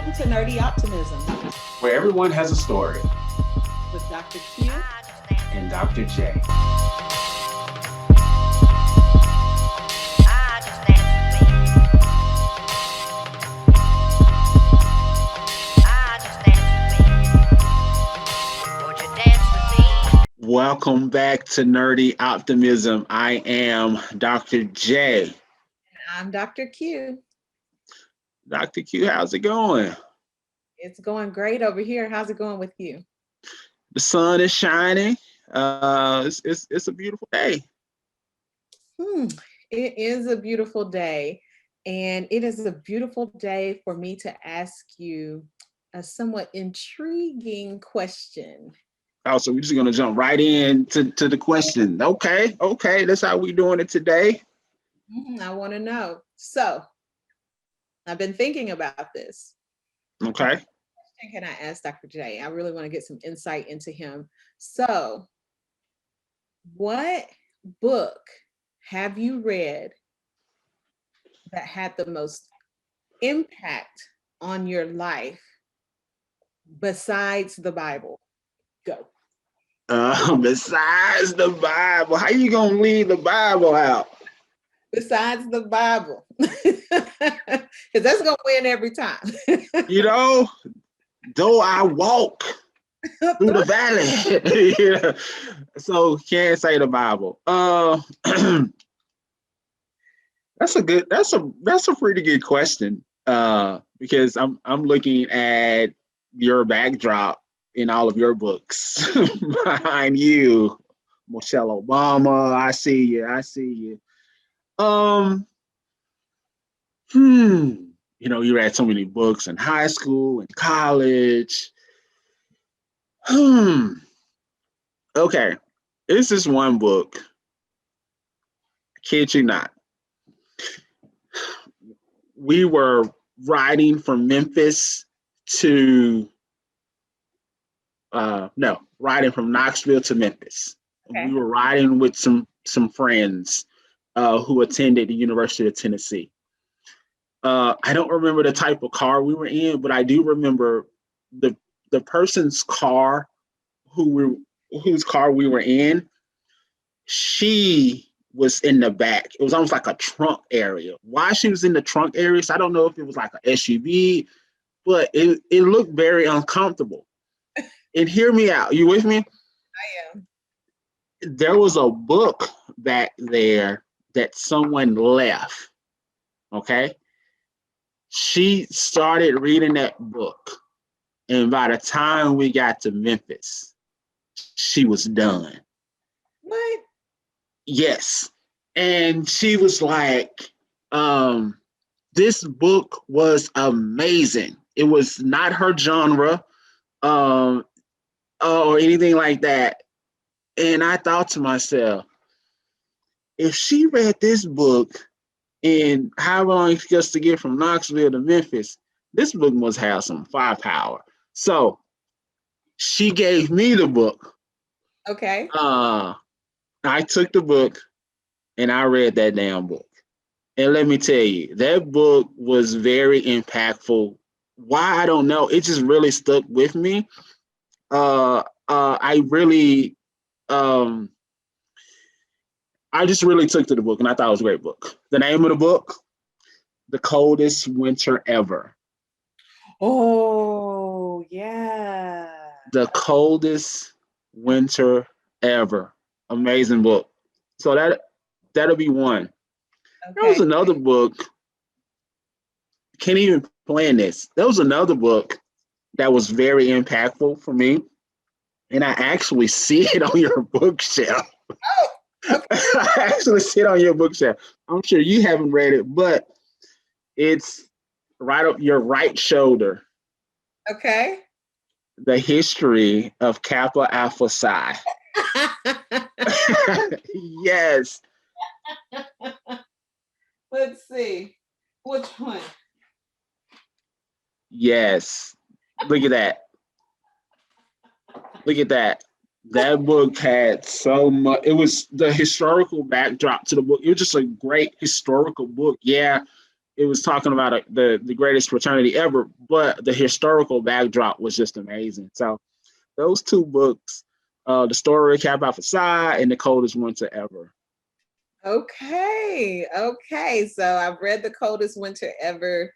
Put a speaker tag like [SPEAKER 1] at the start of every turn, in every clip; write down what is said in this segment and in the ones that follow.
[SPEAKER 1] Welcome to Nerdy Optimism
[SPEAKER 2] where everyone has a story,
[SPEAKER 1] with Dr. Q
[SPEAKER 2] and Dr. J. Welcome back to Nerdy Optimism. I am Dr. J.
[SPEAKER 1] And I'm Dr. Q.
[SPEAKER 2] Dr. Q, how's it going?
[SPEAKER 1] It's going great over here. How's it going with you?
[SPEAKER 2] The sun is shining. It's a beautiful day.
[SPEAKER 1] It is a beautiful day. And it is a beautiful day for me to ask you a somewhat intriguing question.
[SPEAKER 2] Oh, so we're just gonna jump right into the question. Okay, that's how we doing it today.
[SPEAKER 1] I want to know. So I've been thinking about this.
[SPEAKER 2] Okay.
[SPEAKER 1] Can I ask Dr. J? I really want to get some insight into him. So, what book have you read that had the most impact on your life besides the Bible? Go.
[SPEAKER 2] Besides the Bible, how you gonna leave the Bible out?
[SPEAKER 1] Besides the Bible, because that's gonna win every time.
[SPEAKER 2] Though I walk through the valley, yeah. So can't say the Bible. That's a pretty good question. Because I'm looking at your backdrop in all of your books behind you, Michelle Obama. I see you. You read so many books in high school and college. Okay, this is one book. Kid you not. We were riding from Memphis to riding from Knoxville to Memphis. Okay. We were riding with some friends who attended the University of Tennessee. I don't remember the type of car we were in, but I do remember the person's car whose car we were in. She was in the back. It was almost like a trunk area. Why she was in the trunk area, so I don't know if it was like an SUV, but it looked very uncomfortable. And hear me out. You with me?
[SPEAKER 1] I am.
[SPEAKER 2] There was a book back there that someone left. Okay. She started reading that book. And by the time we got to Memphis, she was done.
[SPEAKER 1] What?
[SPEAKER 2] Yes. And she was like, this book was amazing. It was not her genre or anything like that. And I thought to myself, if she read this book in how long it takes to get from Knoxville to Memphis, this book must have some firepower. So she gave me the book.
[SPEAKER 1] Okay.
[SPEAKER 2] I took the book and I read that damn book. And let me tell you, that book was very impactful. Why, I don't know. It just really stuck with me. I just really took to the book and I thought it was a great book. The name of the book, The Coldest Winter Ever.
[SPEAKER 1] Oh, yeah.
[SPEAKER 2] The Coldest Winter Ever. Amazing book. So that'll be one. Okay. There was another book. Can't even plan this. There was another book that was very impactful for me. And I actually see it on your bookshelf.
[SPEAKER 1] Oh, okay.
[SPEAKER 2] I actually see it on your bookshelf. I'm sure you haven't read it, but it's right up your right shoulder.
[SPEAKER 1] Okay.
[SPEAKER 2] The History of Kappa Alpha Psi. Yes.
[SPEAKER 1] Let's see. Which one?
[SPEAKER 2] Yes. Look at that. Look at that. That book had so much. It was the historical backdrop to the book. It was just a great historical book. Yeah, it was talking about the greatest fraternity ever, but the historical backdrop was just amazing. So those two books, The Story of Kappa Alpha Psi and The Coldest Winter Ever.
[SPEAKER 1] Okay. Okay. So I've read The Coldest Winter Ever,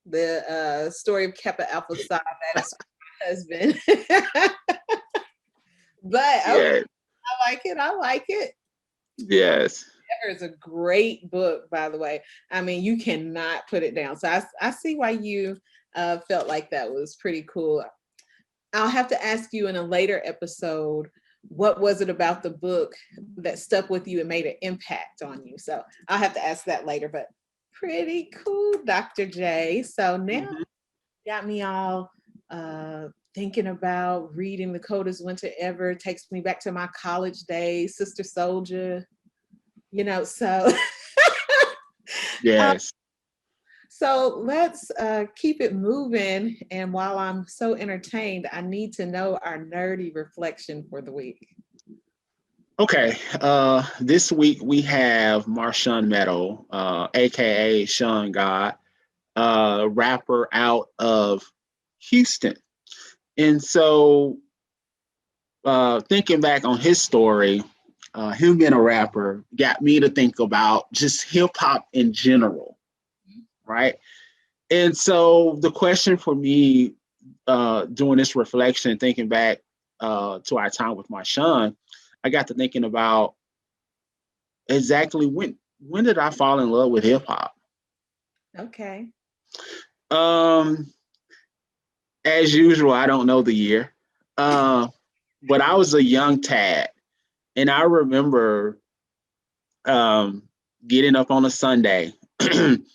[SPEAKER 1] the story of Kappa Alpha Psi. That is my husband. But okay,
[SPEAKER 2] Yeah.
[SPEAKER 1] I like it. I like it.
[SPEAKER 2] Yes.
[SPEAKER 1] Ever is a great book, by the way. I mean, you cannot put it down. So I see why you felt like that was pretty cool. I'll have to ask you in a later episode, what was it about the book that stuck with you and made an impact on you? So I'll have to ask that later, but pretty cool, Dr. J. So now
[SPEAKER 2] Mhm.
[SPEAKER 1] got me all thinking about reading The Coldest Winter Ever. Takes me back to my college days, Sister Soldier, so uh,
[SPEAKER 2] Yes.
[SPEAKER 1] so let's keep it moving. And while I'm so entertained, I need to know our nerdy reflection for the week.
[SPEAKER 2] Okay. This week we have Marshun Meadow, aka Sean God, rapper out of Houston. And so thinking back on his story, him being a rapper got me to think about just hip hop in general, right? And so the question for me doing this reflection, thinking back to our time with my son, I got to thinking about exactly when did I fall in love with hip hop?
[SPEAKER 1] Okay.
[SPEAKER 2] Um, as usual, I don't know the year, uh, but I was a young tad, and I remember um, getting up on a Sunday, and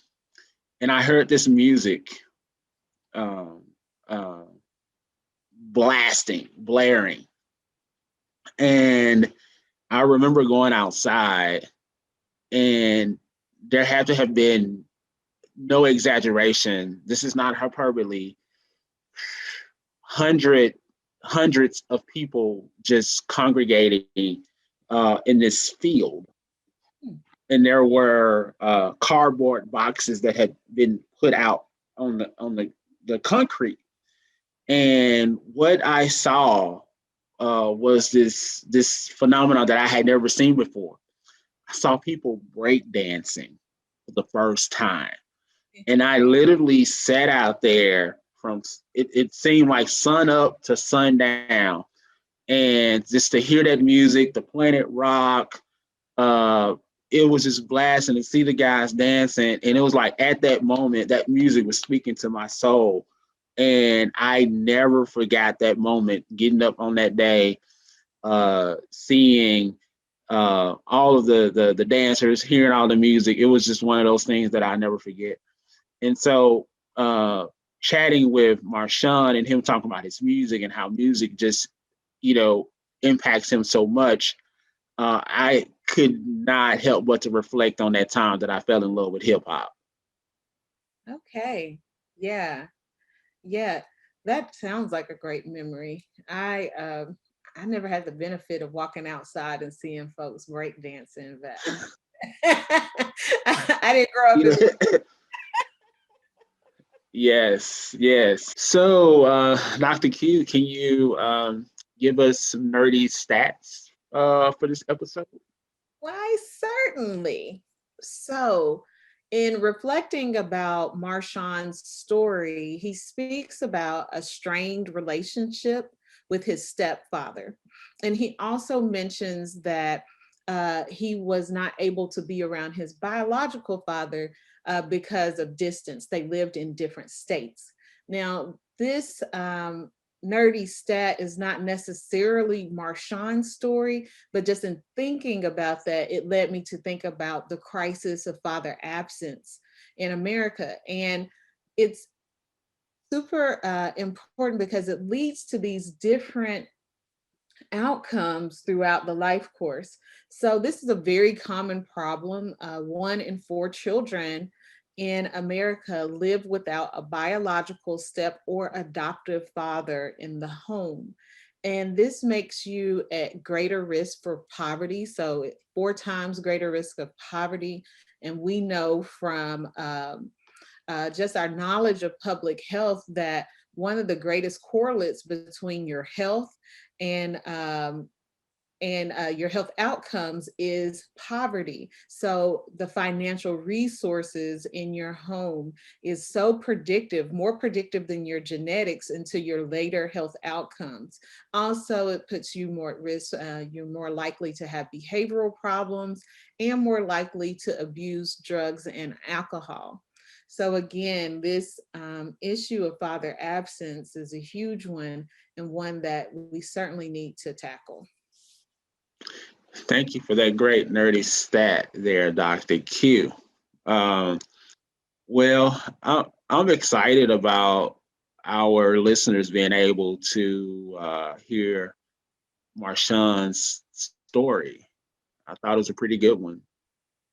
[SPEAKER 2] I heard this music um, uh, blaring, and I remember going outside, and there had to have been no exaggeration. This is not hyperbole. hundred Hundreds of people just congregating in this field, and there were cardboard boxes that had been put out on the concrete. And what I saw was this phenomenon that I had never seen before. I saw people break dancing for the first time. And I literally sat out there from it seemed like sun up to sundown. And just to hear that music, the Planet Rock, uh, it was just blasting to see the guys dancing. And it was like at that moment, that music was speaking to my soul. And I never forgot that moment, getting up on that day, seeing all of the dancers, hearing all the music. It was just one of those things that I never forget. And so chatting with Marshun and him talking about his music and how music just, you know, impacts him so much, I could not help but to reflect on that time that I fell in love with hip hop.
[SPEAKER 1] Okay. Yeah. Yeah. That sounds like a great memory. I never had the benefit of walking outside and seeing folks break dancing, but I didn't grow up in the
[SPEAKER 2] Yes, yes. So, Dr. Q, can you give us some nerdy stats for this episode?
[SPEAKER 1] Why, certainly. So, in reflecting about Marshon's story, he speaks about a strained relationship with his stepfather. And he also mentions that he was not able to be around his biological father because of distance. They lived in different states. Now, this nerdy stat is not necessarily Marshon's story, but just in thinking about that, it led me to think about the crisis of father absence in America. And it's super important because it leads to these different outcomes throughout the life course. So, this is a very common problem. 1 in 4 children in America live without a biological step or adoptive father in the home. And this makes you at greater risk for poverty. So, 4 times greater risk of poverty. And we know from just our knowledge of public health, that one of the greatest correlates between your health and your health outcomes is poverty. So the financial resources in your home is so predictive, more predictive than your genetics into your later health outcomes. Also, it puts you more at risk. You're more likely to have behavioral problems and more likely to abuse drugs and alcohol. So again, this issue of father absence is a huge one, and one that we certainly need to tackle.
[SPEAKER 2] Thank you for that great nerdy stat there, Dr. Q. Um, I'm excited about our listeners being able to hear Marshun's story. I thought it was a pretty good one.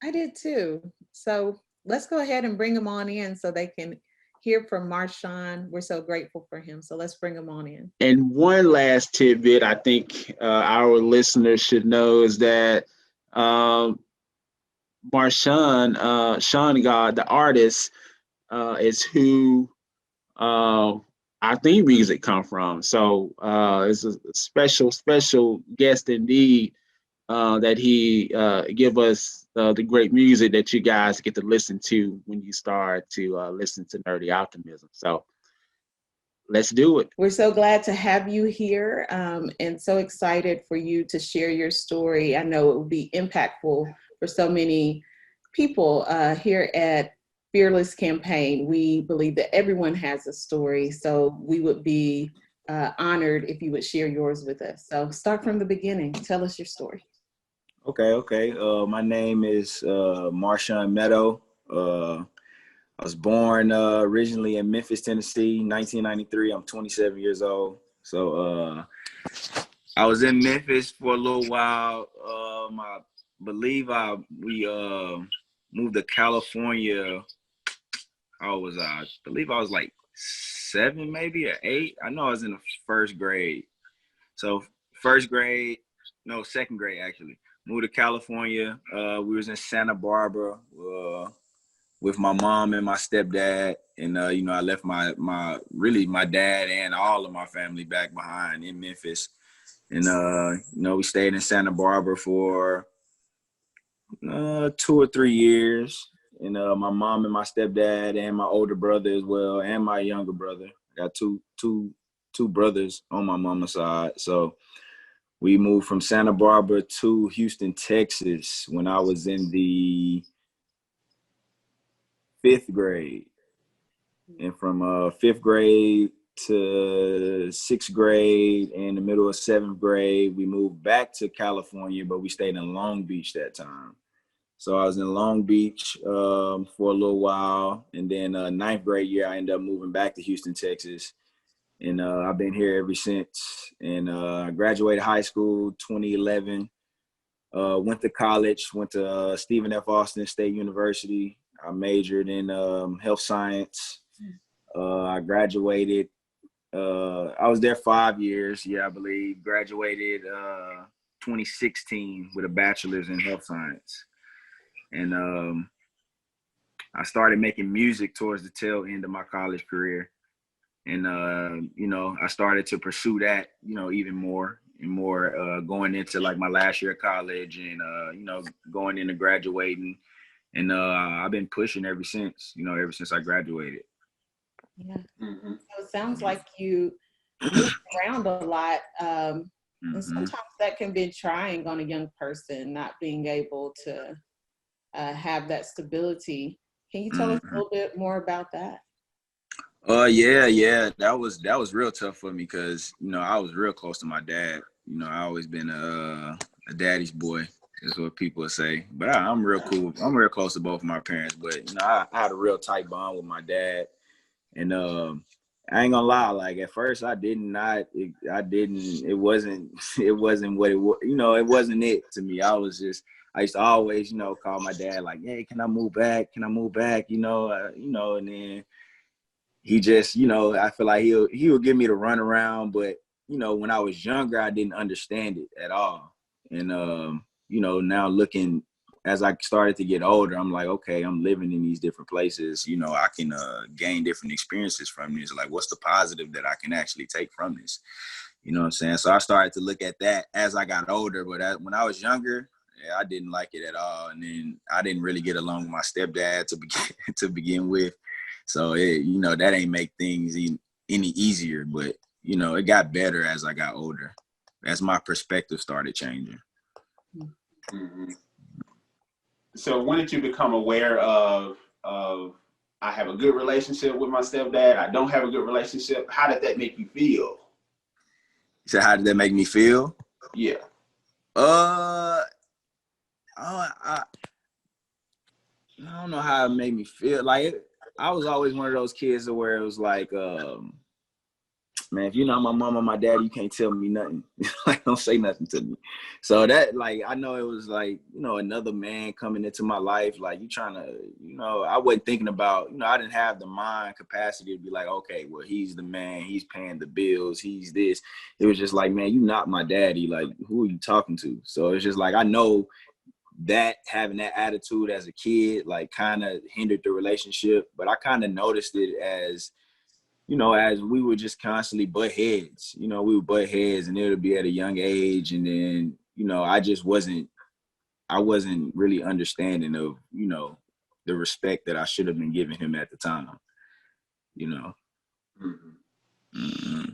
[SPEAKER 1] I did too. So let's go ahead and bring them on in so they can hear from Marshun. We're so grateful for him. So let's bring them on in.
[SPEAKER 2] And one last tidbit I think our listeners should know is that Sean God, the artist, is who our theme music come from. So it's a special guest indeed that he give us the great music that you guys get to listen to when you start to listen to Nerdy Optimism. So let's do it.
[SPEAKER 1] We're so glad to have you here, and so excited for you to share your story. I know it will be impactful for so many people here at Fearless Campaign. We believe that everyone has a story, so we would be honored if you would share yours with us. So start from the beginning. Tell us your story.
[SPEAKER 3] Okay. My name is Marshun Meadow. I was born originally in Memphis, Tennessee, 1993. I'm 27 years old. So I was in Memphis for a little while. I believe we moved to California. How was I? I believe I was like 7, maybe, or 8. I know I was in the first grade. So second grade actually. Moved to California. We was in Santa Barbara with my mom and my stepdad, and I left my dad and all of my family back behind in Memphis, and we stayed in Santa Barbara for 2 or 3 years, and my mom and my stepdad and my older brother as well, and my younger brother. I got two brothers on my mama's side, so. We moved from Santa Barbara to Houston, Texas when I was in the 5th grade. And from 5th grade to 6th grade, in the middle of 7th grade, we moved back to California, but we stayed in Long Beach that time. So I was in Long Beach for a little while. And then 9th grade year, I ended up moving back to Houston, Texas. And I've been here ever since. And I graduated high school 2011. Went to college, went to Stephen F. Austin State University. I majored in health science. I graduated. I was there 5 years, I believe. Graduated 2016 with a bachelor's in health science. And I started making music towards the tail end of my college career. And, I started to pursue that, even more and more, going into like my last year of college and, going into graduating. And I've been pushing ever since I graduated.
[SPEAKER 1] Yeah. Mm-hmm. So it sounds like you move around a lot. And sometimes that can be trying on a young person, not being able to have that stability. Can you tell us a little bit more about that?
[SPEAKER 3] Yeah. That was real tough for me because, I was real close to my dad. I always been a daddy's boy, is what people say. But I'm real cool. I'm real close to both of my parents. But, I had a real tight bond with my dad. And I ain't gonna lie, like at first it wasn't what it was, it wasn't it to me. I used to always, call my dad like, hey, can I move back? Can I move back? And then he just, I feel like he would give me the runaround, but when I was younger, I didn't understand it at all. And now looking as I started to get older, I'm like, okay, I'm living in these different places. You know, I can gain different experiences from this. Like, what's the positive that I can actually take from this? You know what I'm saying? So I started to look at that as I got older. But when I was younger, yeah, I didn't like it at all. And then I didn't really get along with my stepdad to begin with. So, you know, that ain't make things any easier. But, you know, it got better as I got older, as my perspective started changing.
[SPEAKER 2] Mm-hmm. So when did you become aware of I have a good relationship with my stepdad, I don't have a good relationship? How did that make you feel?
[SPEAKER 3] So how did that make me feel?
[SPEAKER 2] Yeah.
[SPEAKER 3] I don't know how it made me feel. Like, I was always one of those kids where it was like, man, if you're not my mom or my daddy, you can't tell me nothing. Like, don't say nothing to me. So that, like, I know it was like, you know, another man coming into my life. Like, you trying to, you know, I wasn't thinking about, you know, I didn't have the mind capacity to be like, okay, well, he's the man, he's paying the bills, he's this. It was just like, man, you not my daddy. Like, who are you talking to? So it's just like, I know that having that attitude as a kid, like, kind of hindered the relationship. But I kind of noticed it as, you know, as we would just constantly butt heads. You know, we would butt heads, and it would be at a young age. And then, you know, I wasn't really understanding of, you know, the respect that I should have been giving him at the time, you know.
[SPEAKER 2] Mm-hmm.
[SPEAKER 3] Mm-hmm.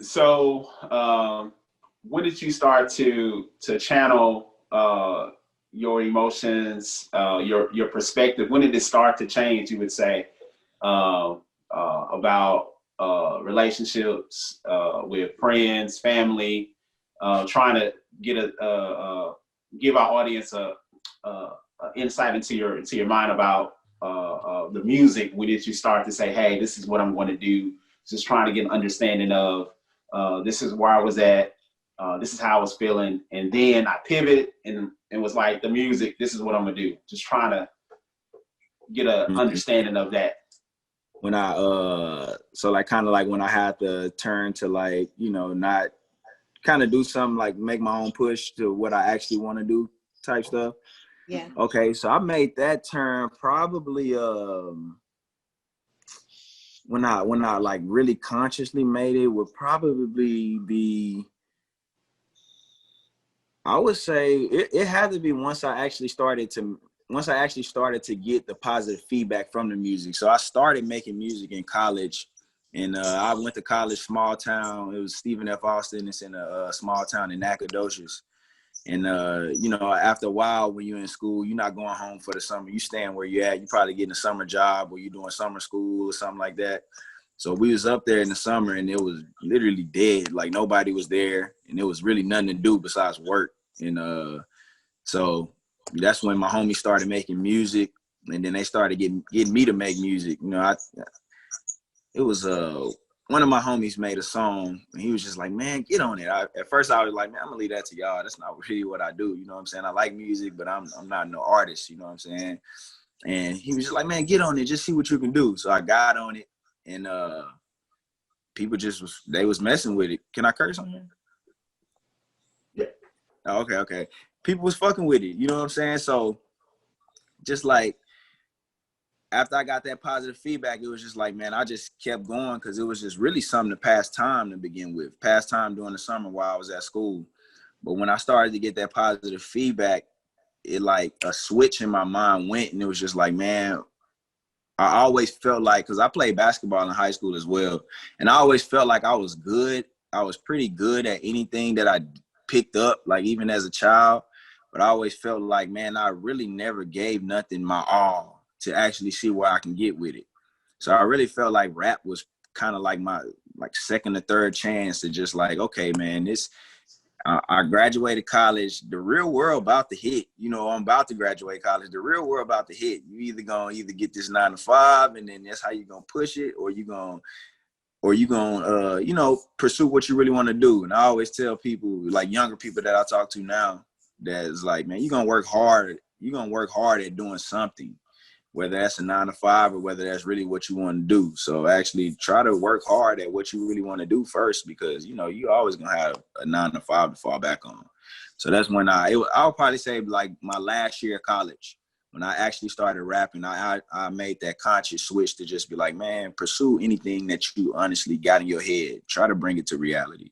[SPEAKER 2] So when did you start to channel your emotions, your perspective? When did it start to change, you would say, about relationships with friends, family, trying to get give our audience a insight into your mind about the music? When did you start to say, hey, this is what I'm going to do? Just trying to get an understanding of this is where I was at, this is how I was feeling, and then I pivoted and was like, the music, this is what I'm gonna do. Just trying to get an understanding of that.
[SPEAKER 3] When I so like kind of like when I had to turn to, like, you know, not kind of do something, like make my own push to what I actually want to do type stuff.
[SPEAKER 1] Yeah.
[SPEAKER 3] Okay, so I made that turn probably when I like really consciously made it would probably be, I would say it had to be once I actually started to get the positive feedback from the music. So I started making music in college, and I went to college, small town. It was Stephen F. Austin. It's in a small town in Nacogdoches. And, you know, after a while, when you're in school, you're not going home for the summer. You staying where you're at. You probably getting a summer job, or you're doing summer school or something like that. So we was up there in the summer, and it was literally dead. Like, nobody was there, and there was really nothing to do besides work. And so that's when my homies started making music, and then they started getting me to make music. You know, it was one of my homies made a song, and he was just like, man, get on it. At first I was like, man, I'm gonna leave that to y'all. That's not really what I do. You know what I'm saying? I like music, but I'm not no artist. You know what I'm saying? And he was just like, man, get on it. Just see what you can do. So I got on it, and people they was messing with it. Can I curse on here?
[SPEAKER 2] Yeah.
[SPEAKER 3] Oh, okay. People was fucking with it. You know what I'm saying? So just like, after I got that positive feedback, it was just like, man, I just kept going, because it was just really something to pass time to begin with. Pass time during the summer while I was at school. But when I started to get that positive feedback, it, like, a switch in my mind went, and it was just like, man, I always felt like, because I played basketball in high school as well, and I always felt like I was good. I was pretty good at anything that I picked up, like even as a child. But I always felt like, man, I really never gave nothing my all to actually see where I can get with it. So I really felt like rap was kind of like my second or third chance to just like, okay, man, I graduated college. The real world about to hit. You know, I'm about to graduate college. The real world about to hit. You either gonna get this 9 to 5, and then that's how you gonna push it, or you gonna you know, pursue what you really want to do. And I always tell people, like younger people that I talk to now, that is like, man, you're gonna work hard. You're gonna work hard at doing something. whether that's a 9 to 5 or whether that's really what you want to do. So actually try to work hard at what you really want to do first, because, you know, you always going to have a 9 to 5 to fall back on. So that's when I'll probably say like my last year of college, when I actually started rapping, I made that conscious switch to just be like, man, pursue anything that you honestly got in your head. Try to bring it to reality.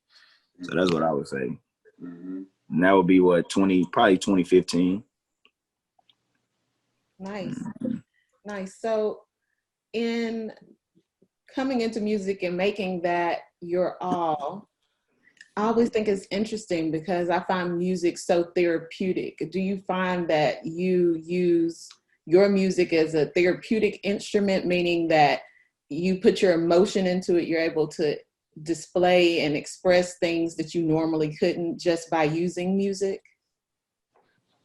[SPEAKER 3] So that's what I would say. And that would be what, probably 2015.
[SPEAKER 1] Nice. Nice. So in coming into music and making that your all, I always think it's interesting because I find music so therapeutic. Do you find that you use your music as a therapeutic instrument, meaning that you put your emotion into it, you're able to display and express things that you normally couldn't just by using music?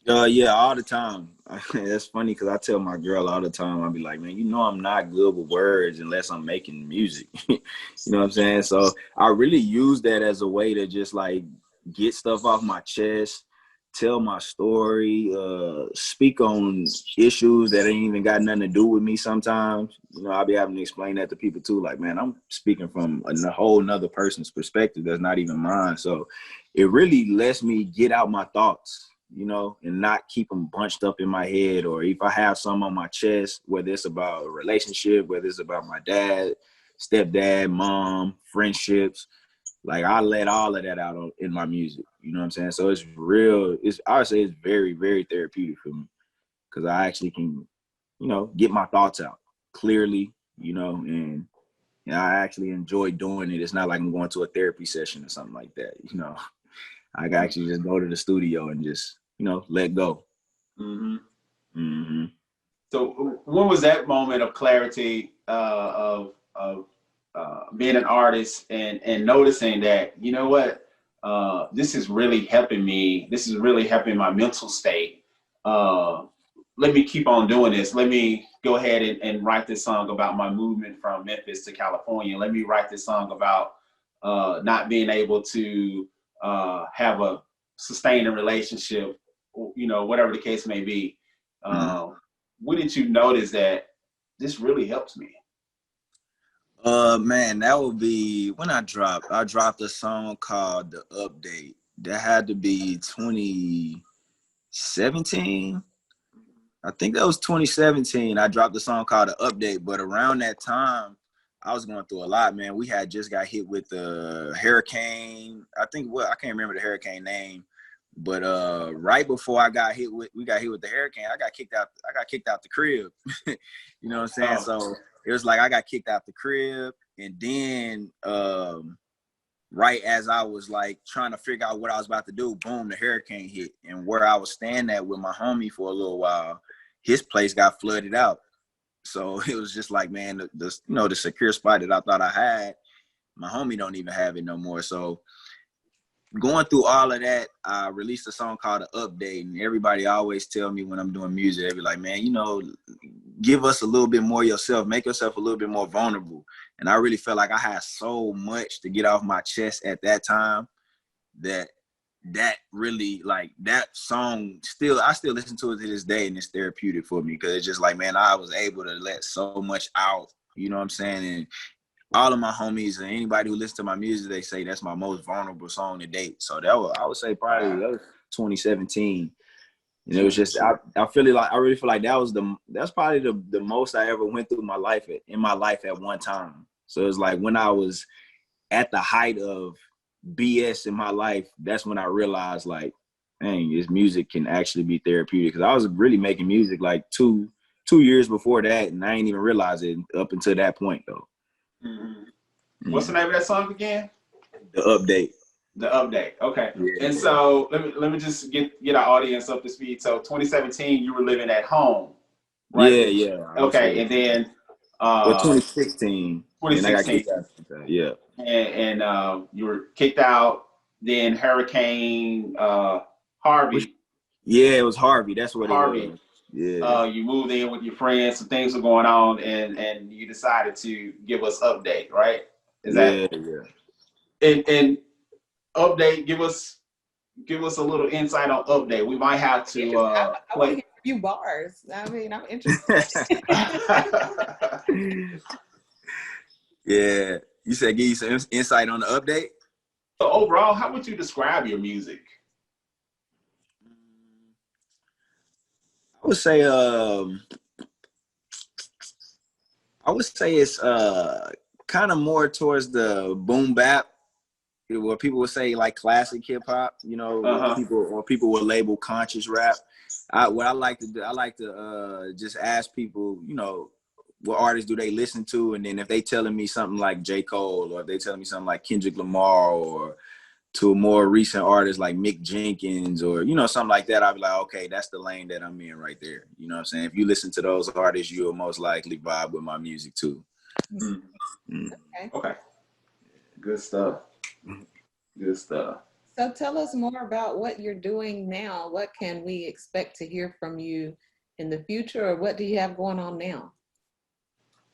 [SPEAKER 3] Yeah, all the time. That's funny because I tell my girl all the time, I'll be like, man, you know I'm not good with words unless I'm making music. You know what I'm saying? So I really use that as a way to just like get stuff off my chest, tell my story, speak on issues that ain't even got nothing to do with me sometimes. You know, I'll be having to explain that to people too. Like, man, I'm speaking from a whole nother person's perspective that's not even mine. So it really lets me get out my thoughts, you know, and not keep them bunched up in my head. Or if I have some on my chest, whether it's about a relationship, whether it's about my dad, stepdad, mom, friendships, like I let all of that out in my music. You know what I'm saying? So it's real. I would say it's very, very therapeutic for me because I actually can, you know, get my thoughts out clearly, you know, and I actually enjoy doing it. It's not like I'm going to a therapy session or something like that, you know. I can actually just go to the studio and just, you know, let go.
[SPEAKER 2] So when was that moment of clarity of being an artist and noticing that, you know what, this is really helping me. This is really helping my mental state. Let me keep on doing this. Let me go ahead and write this song about my movement from Memphis to California. Let me write this song about not being able to have a sustaining relationship, you know, whatever the case may be. When did you notice that this really helps me?
[SPEAKER 3] Man, that would be when I dropped a song called The Update. That had to be 2017. I think that was 2017. I dropped a song called The Update, but around that time, I was going through a lot, man. We had just got hit with the hurricane. I can't remember the hurricane name, but right before we got hit with the hurricane, I got kicked out the crib. You know what I'm saying? So it was like I got kicked out the crib, and then right as I was like trying to figure out what I was about to do, boom, the hurricane hit. And where I was staying at with my homie for a little while, his place got flooded out. So it was just like, man, the secure spot that I thought I had, my homie don't even have it no more. So going through all of that, I released a song called The Update, and everybody always tell me when I'm doing music, they be like, man, you know, give us a little bit more yourself, make yourself a little bit more vulnerable. And I really felt like I had so much to get off my chest at that time that really, like, that song I still listen to it to this day, and it's therapeutic for me because it's just like, man, I was able to let so much out, you know what I'm saying? And all of my homies and anybody who listens to my music, they say that's my most vulnerable song to date. So I would say probably that was 2017. And it was just, I really feel like that's probably the most I ever went through in my life at one time. So it's like when I was at the height of BS in my life, that's when I realized, like, dang, this music can actually be therapeutic. Because I was really making music like two years before that, and I didn't even realize it up until that point, though.
[SPEAKER 2] What's the name of that song again?
[SPEAKER 3] The Update.
[SPEAKER 2] The Update. Okay.
[SPEAKER 3] Yeah.
[SPEAKER 2] And so let me just get our audience up to speed. So 2017, you were living at home, right?
[SPEAKER 3] Yeah.
[SPEAKER 2] Okay, and then
[SPEAKER 3] 2016.
[SPEAKER 2] 2016.
[SPEAKER 3] And I got kicked out. Yeah.
[SPEAKER 2] And you were kicked out. Then Hurricane Harvey.
[SPEAKER 3] It was Harvey. That's what
[SPEAKER 2] Harvey.
[SPEAKER 3] it was. Yeah.
[SPEAKER 2] You moved in with your friends, some things were going on, and you decided to give us Update, right?
[SPEAKER 3] Yeah.
[SPEAKER 2] And Update, give us a little insight on Update. We might have to play.
[SPEAKER 1] few bars. I mean, I'm interested.
[SPEAKER 3] Yeah. You said give you some insight on the update?
[SPEAKER 2] So overall, how would you describe your music?
[SPEAKER 3] I would say it's kind of more towards the boom bap, where people would say like classic hip hop, you know, people would label conscious rap. What I like to do, I like to just ask people, you know, what artists do they listen to, and then if they telling me something like J. Cole, or if they telling me something like Kendrick Lamar, or to a more recent artist like Mick Jenkins, or, you know, something like that, I'll be like, okay, that's the lane that I'm in right there. You know what I'm saying? If you listen to those artists, you'll most likely vibe with my music too.
[SPEAKER 2] Okay. Good stuff. Good stuff.
[SPEAKER 1] So tell us more about what you're doing now. What can we expect to hear from you in the future, or what do you have going on now?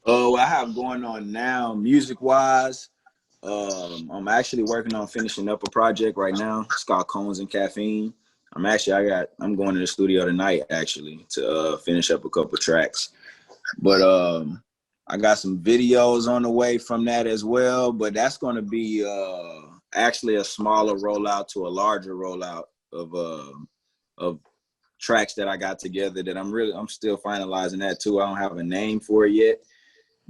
[SPEAKER 3] What I have going on now, music-wise, I'm actually working on finishing up a project right now. It's called Cones and Caffeine. I'm going to the studio tonight actually to finish up a couple tracks. But I got some videos on the way from that as well. But that's going to be actually a smaller rollout to a larger rollout of tracks that I got together that I'm still finalizing that too. I don't have a name for it yet.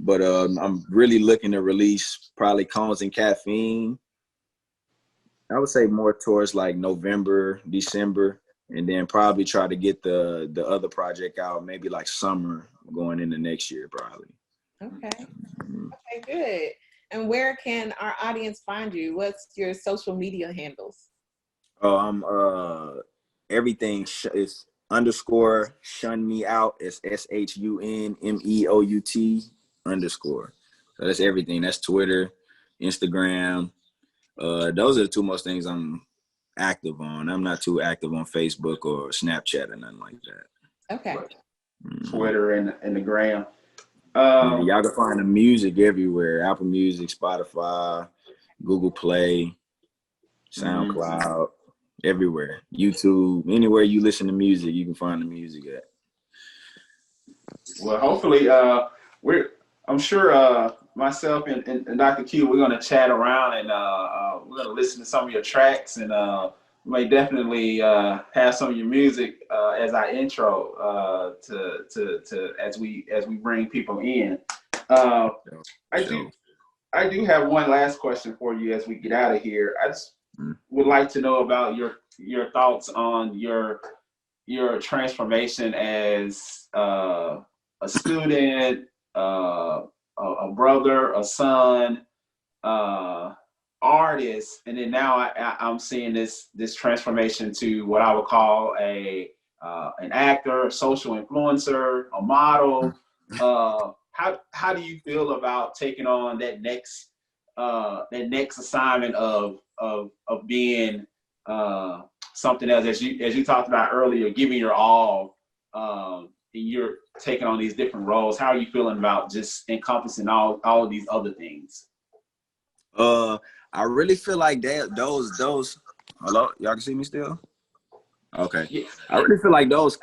[SPEAKER 3] But I'm really looking to release probably Cones and Caffeine. I would say more towards like November, December, and then probably try to get the other project out maybe like summer going into next year probably.
[SPEAKER 1] Okay. Okay, good. And where can our audience find you? What's your social media handles?
[SPEAKER 3] Oh, I'm everything is underscore shun me out. It's SHUNMEOUT _. So that's everything. That's Twitter, Instagram. Those are the two most things I'm active on. I'm not too active on Facebook or Snapchat or nothing like that.
[SPEAKER 1] Okay.
[SPEAKER 2] Twitter and the gram.
[SPEAKER 3] Y'all can find the music everywhere: Apple Music, Spotify, Google Play, SoundCloud, everywhere. YouTube, anywhere you listen to music, you can find the music at.
[SPEAKER 2] Well, hopefully, I'm sure myself and Dr. Q, we're gonna chat around, and we're gonna listen to some of your tracks, and we may definitely have some of your music as our intro to as we bring people in. I do have one last question for you as we get out of here. I just would like to know about your thoughts on your transformation as a student, a brother, a son, artist, and then now I'm seeing this transformation to what I would call an actor, a social influencer, a model. How do you feel about taking on that next assignment of being something else, as you talked about earlier, giving your all, and you're taking on these different roles? How are you feeling about just encompassing all of these other things?
[SPEAKER 3] I really feel like those hello, y'all can see me still? Okay. Yeah. I really feel like those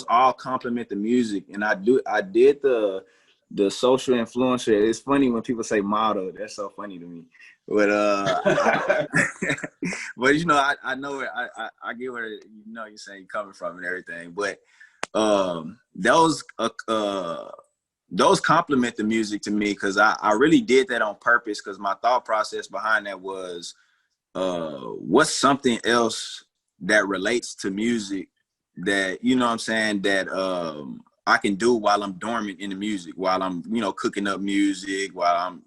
[SPEAKER 3] all complement the music. And I did the social influencer. It's funny when people say model. That's so funny to me. But but you know, I know it. I get where you're saying you're coming from and everything. But those complement the music to me, because I really did that on purpose, because my thought process behind that was what's something else that relates to music that, you know what I'm saying, that I can do while I'm dormant in the music, while I'm, cooking up music, while I'm,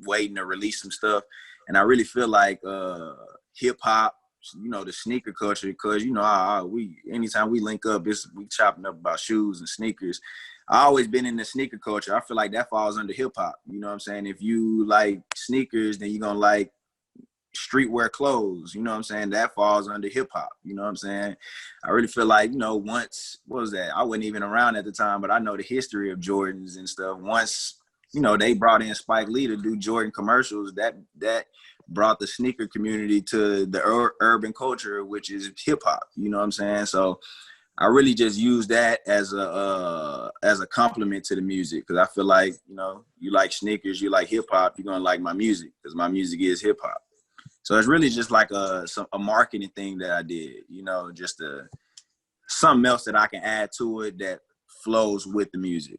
[SPEAKER 3] waiting to release some stuff. And I really feel like hip hop, the sneaker culture, because, anytime we link up, we chopping up about shoes and sneakers. I always been in the sneaker culture. I feel like that falls under hip hop. You know what I'm saying? If you like sneakers, then you're going to like streetwear clothes, you know what I'm saying? That falls under hip hop, you know what I'm saying? I really feel like, once, what was that? I wasn't even around at the time, but I know the history of Jordans and stuff. Once, they brought in Spike Lee to do Jordan commercials, that brought the sneaker community to the urban culture, which is hip hop, you know what I'm saying? So I really just use that as a compliment to the music, because I feel like, you know, you like Snickers, you like hip hop, you're gonna like my music because my music is hip hop. So it's really just like a marketing thing that I did, you know, just something else that I can add to it that flows with the music.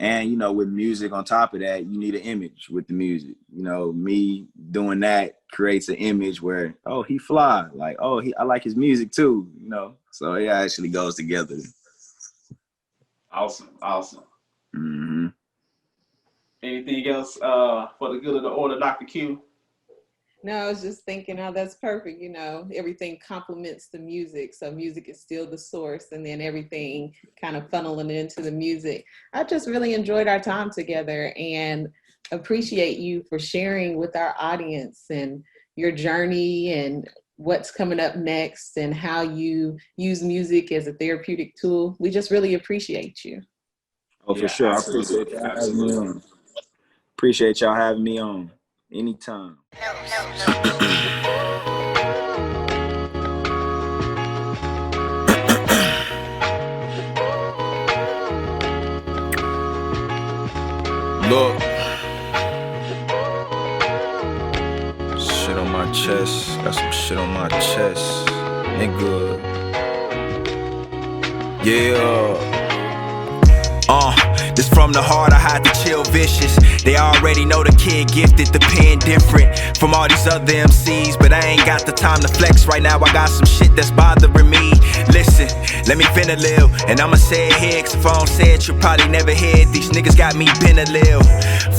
[SPEAKER 3] And, you know, with music on top of that, you need an image with the music. You know, me doing that creates an image where, oh, he fly. Like, oh, I like his music too, you know. So it actually goes together.
[SPEAKER 2] Awesome.
[SPEAKER 3] Mm-hmm.
[SPEAKER 2] Anything else for the good of the order, Dr. Q?
[SPEAKER 1] No, I was just thinking, oh, that's perfect. You know, everything complements the music. So music is still the source, and then everything kind of funneling into the music. I just really enjoyed our time together and appreciate you for sharing with our audience and your journey and what's coming up next and how you use music as a therapeutic tool. We just really appreciate you.
[SPEAKER 3] Oh, for sure.
[SPEAKER 2] Absolutely.
[SPEAKER 3] I appreciate y'all having me on. Appreciate y'all having me on anytime.
[SPEAKER 4] Look, shit on my chest, got some shit on my chest, nigga. Yeah. This from the heart, I had to chill vicious. They already know the kid gifted, the pen different from all these other MCs, but I ain't got the time to flex right now. I got some shit that's bothering me. Listen, let me vent a little, and I'ma say it here, cause if I don't say it, you probably never hear it. These niggas got me been a little.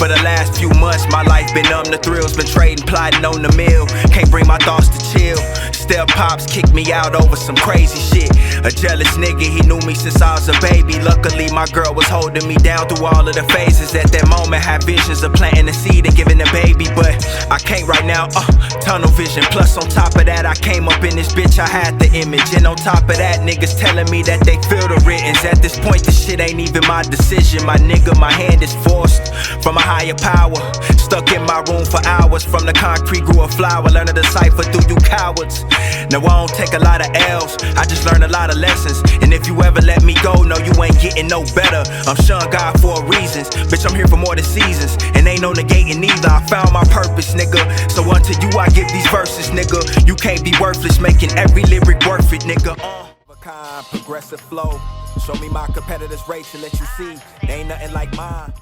[SPEAKER 4] For the last few months, my life been the thrills, been trading, plotting on the mill. Can't bring my thoughts to chill. Step pops kicked me out over some crazy shit. A jealous nigga, he knew me since I was a baby. Luckily, my girl was holding me down through all of the phases. At that moment, had visions of planting a seed and giving a baby, but I can't right now. Tunnel vision. Plus, on top of that, I came up in this bitch, I had the image. And on top of that, niggas telling me that they feel the writtens. At this point, this shit ain't even my decision. My nigga, my hand is forced from a higher power. Stuck in my room for hours. From the concrete grew a flower. Learn to decipher through you cowards. Now, I don't take a lot of L's, I just learn a lot of lessons. And if you ever let me go, no, you ain't getting no better. I'm shun God for reasons. Bitch, I'm here for more than seasons. And ain't no negating either. I found my purpose, nigga. So unto you, I give these verses, nigga. You can't be worthless, making every lyric worth it, nigga. Progressive flow. Show me my competitors' race and let you see they ain't nothing like mine.